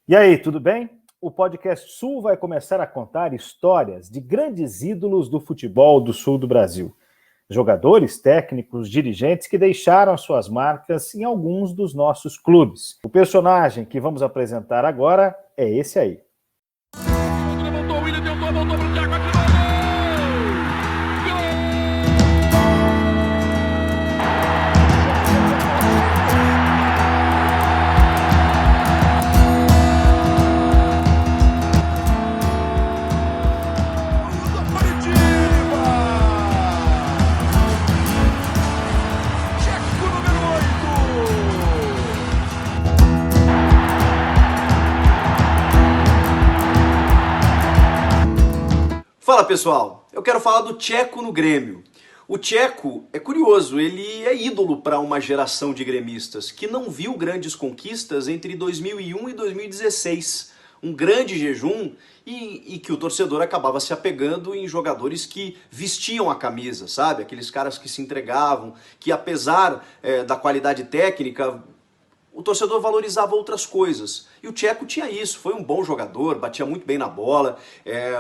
E aí, tudo bem? O Podcast Sul vai começar a contar histórias de grandes ídolos do futebol do sul do Brasil. Jogadores, técnicos, dirigentes que deixaram suas marcas em alguns dos nossos clubes. O personagem que vamos apresentar agora é esse aí. Fala pessoal, eu quero falar do Tcheco no Grêmio. O Tcheco é curioso, ele é ídolo para uma geração de gremistas que não viu grandes conquistas entre 2001 e 2016. Um grande jejum e que o torcedor acabava se apegando em jogadores que vestiam a camisa, sabe? Aqueles caras que se entregavam, que apesar da qualidade técnica, o torcedor valorizava outras coisas. E o Tcheco tinha isso, foi um bom jogador, batia muito bem na bola,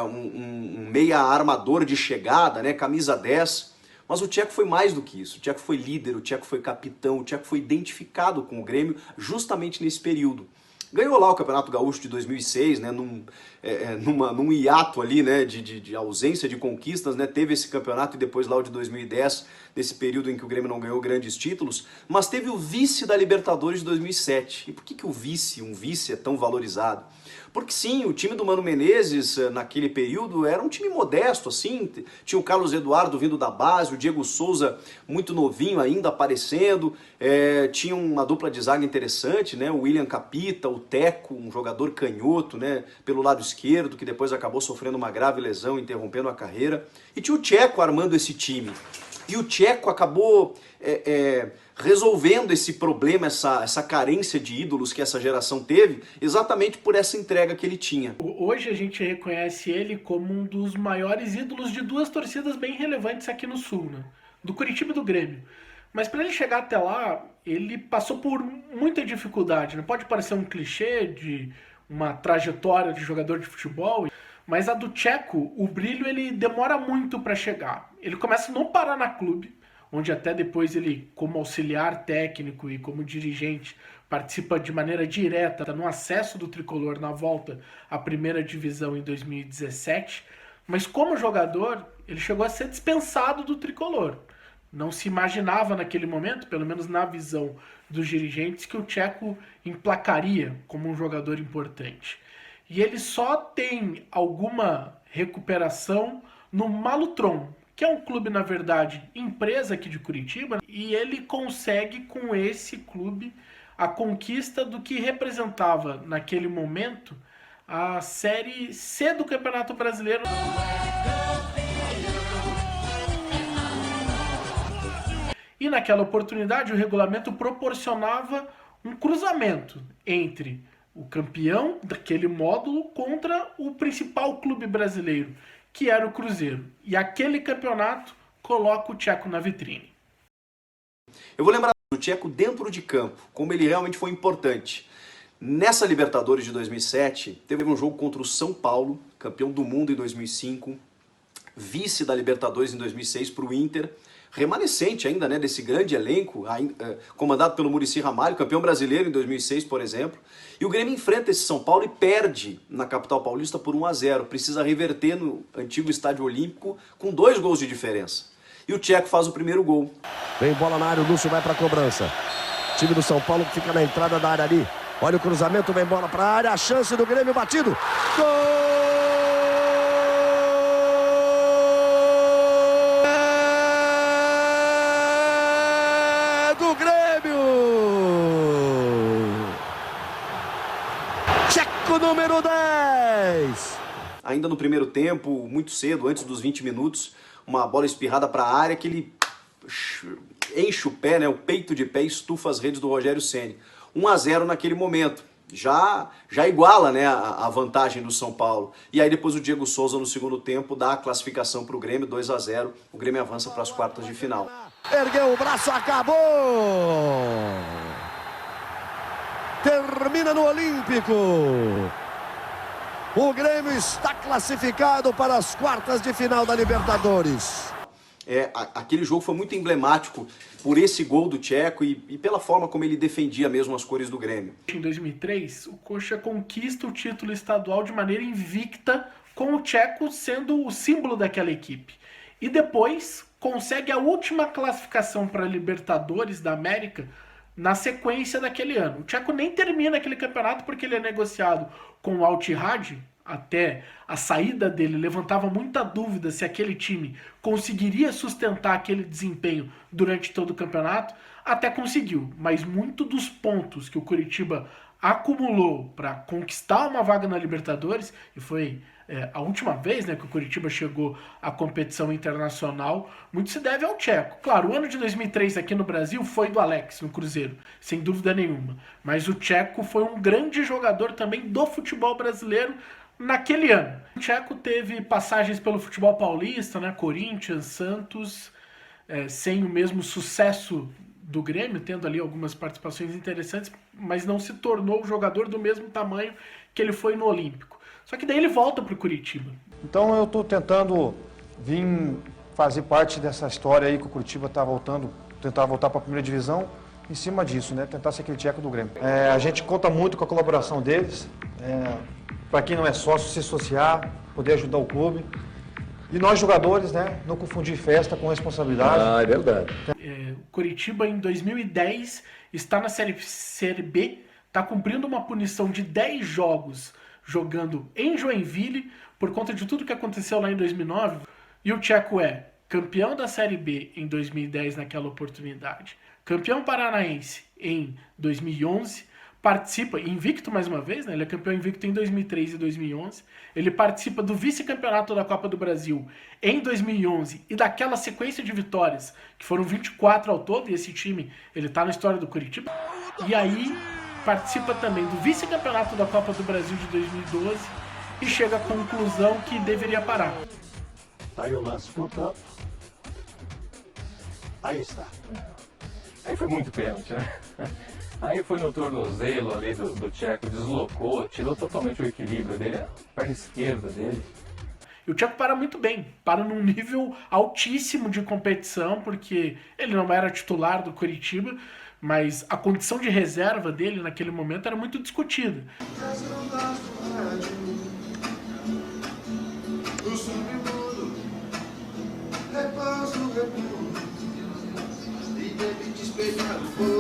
um meia armador de chegada, né, camisa 10. Mas o Tcheco foi mais do que isso. O Tcheco foi líder, o Tcheco foi capitão, o Tcheco foi identificado com o Grêmio justamente nesse período. Ganhou lá o Campeonato Gaúcho de 2006, né, num hiato ali, né, de ausência de conquistas, né, teve esse campeonato e depois lá o de 2010, nesse período em que o Grêmio não ganhou grandes títulos, mas teve o vice da Libertadores de 2007. E por que um vice é tão valorizado? Porque sim, o time do Mano Menezes naquele período era um time modesto, assim, tinha o Carlos Eduardo vindo da base, o Diego Souza muito novinho ainda aparecendo, tinha uma dupla de zaga interessante, né, o William Capita, o Teco, um jogador canhoto, né, pelo lado esquerdo, que depois acabou sofrendo uma grave lesão, interrompendo a carreira, e tinha o Tcheco armando esse time. E o Tcheco acabou resolvendo esse problema, essa carência de ídolos que essa geração teve, exatamente por essa entrega que ele tinha. Hoje a gente reconhece ele como um dos maiores ídolos de duas torcidas bem relevantes aqui no Sul, né? Do Curitiba e do Grêmio. Mas para ele chegar até lá, ele passou por muita dificuldade. Não pode parecer um clichê de uma trajetória de jogador de futebol, mas a do Tcheco, o brilho, ele demora muito para chegar. Ele começa no Paraná Clube, onde até depois ele, como auxiliar técnico e como dirigente, participa de maneira direta no acesso do Tricolor na volta à primeira divisão em 2017. Mas como jogador, ele chegou a ser dispensado do Tricolor. Não se imaginava naquele momento, pelo menos na visão dos dirigentes, que o Tcheco emplacaria como um jogador importante. E ele só tem alguma recuperação no Malutron, que é um clube, na verdade, empresa aqui de Curitiba, e ele consegue com esse clube a conquista do que representava naquele momento a Série C do Campeonato Brasileiro. E naquela oportunidade o regulamento proporcionava um cruzamento entre o campeão daquele módulo contra o principal clube brasileiro, que era o Cruzeiro. E aquele campeonato coloca o Tcheco na vitrine. Eu vou lembrar do Tcheco dentro de campo, como ele realmente foi importante. Nessa Libertadores de 2007, teve um jogo contra o São Paulo, campeão do mundo em 2005, vice da Libertadores em 2006 para o Inter, remanescente ainda, né, desse grande elenco, comandado pelo Muricy Ramalho, campeão brasileiro em 2006, por exemplo. E o Grêmio enfrenta esse São Paulo e perde na capital paulista por 1-0. Precisa reverter no antigo Estádio Olímpico com 2 gols de diferença. E o Tcheco faz o primeiro gol. Vem bola na área, o Lúcio vai para a cobrança. Time do São Paulo que fica na entrada da área ali. Olha o cruzamento, vem bola para a área, a chance do Grêmio, batido. Gol! Número 10. Ainda no primeiro tempo, muito cedo, antes dos 20 minutos, uma bola espirrada para a área que ele enche o pé, né, o peito de pé, estufa as redes do Rogério Ceni. 1-0 naquele momento. Já iguala, né, a vantagem do São Paulo. E aí depois o Diego Souza no segundo tempo dá a classificação para o Grêmio, 2-0. O Grêmio avança para as quartas de final. Ergueu o braço, acabou! termina no Olímpico. O Grêmio está classificado para as quartas de final da Libertadores. Aquele jogo foi muito emblemático por esse gol do Tcheco e pela forma como ele defendia mesmo as cores do Grêmio. Em 2003, o Coxa conquista o título estadual de maneira invicta, com o Tcheco sendo o símbolo daquela equipe. E depois consegue a última classificação para a Libertadores da América na sequência daquele ano. O Tcheco nem termina aquele campeonato porque ele é negociado com o Al-Ittihad. Até a saída dele levantava muita dúvida se aquele time conseguiria sustentar aquele desempenho durante todo o campeonato. Até conseguiu, mas muito dos pontos que o Coritiba acumulou para conquistar uma vaga na Libertadores, e foi a última vez, né, que o Coritiba chegou à competição internacional, muito se deve ao Tcheco. Claro, o ano de 2003 aqui no Brasil foi do Alex, no Cruzeiro, sem dúvida nenhuma. Mas o Tcheco foi um grande jogador também do futebol brasileiro naquele ano. O Tcheco teve passagens pelo futebol paulista, né, Corinthians, Santos, sem o mesmo sucesso do Grêmio, tendo ali algumas participações interessantes, mas não se tornou o jogador do mesmo tamanho que ele foi no Olímpico. Só que daí ele volta para o Curitiba. Então eu estou tentando vir fazer parte dessa história aí que o Curitiba está voltando, tentar voltar para a primeira divisão, em cima disso, né? Tentar ser aquele Tcheco do Grêmio. A gente conta muito com a colaboração deles, para quem não é sócio, se associar, poder ajudar o clube. E nós jogadores, né? Não confundir festa com responsabilidade. É verdade. O Coritiba em 2010 está na Série B, está cumprindo uma punição de 10 jogos jogando em Joinville, por conta de tudo que aconteceu lá em 2009, e o Tcheco é campeão da Série B em 2010 naquela oportunidade, campeão paranaense em 2011, participa, invicto mais uma vez, né? Ele é campeão invicto em 2003 e 2011, ele participa do vice-campeonato da Copa do Brasil em 2011 e daquela sequência de vitórias, que foram 24 ao todo, e esse time ele tá na história do Coritiba, e aí participa também do vice-campeonato da Copa do Brasil de 2012 e chega à conclusão que deveria parar. Aí o lance pro campo. Aí está. Aí foi muito pênalti, né? Aí foi no tornozelo ali do Tcheco, deslocou, tirou totalmente o equilíbrio dele, a perna esquerda dele. E o Tcheco para muito bem, para num nível altíssimo de competição, porque ele não era titular do Coritiba, mas a condição de reserva dele naquele momento era muito discutida. O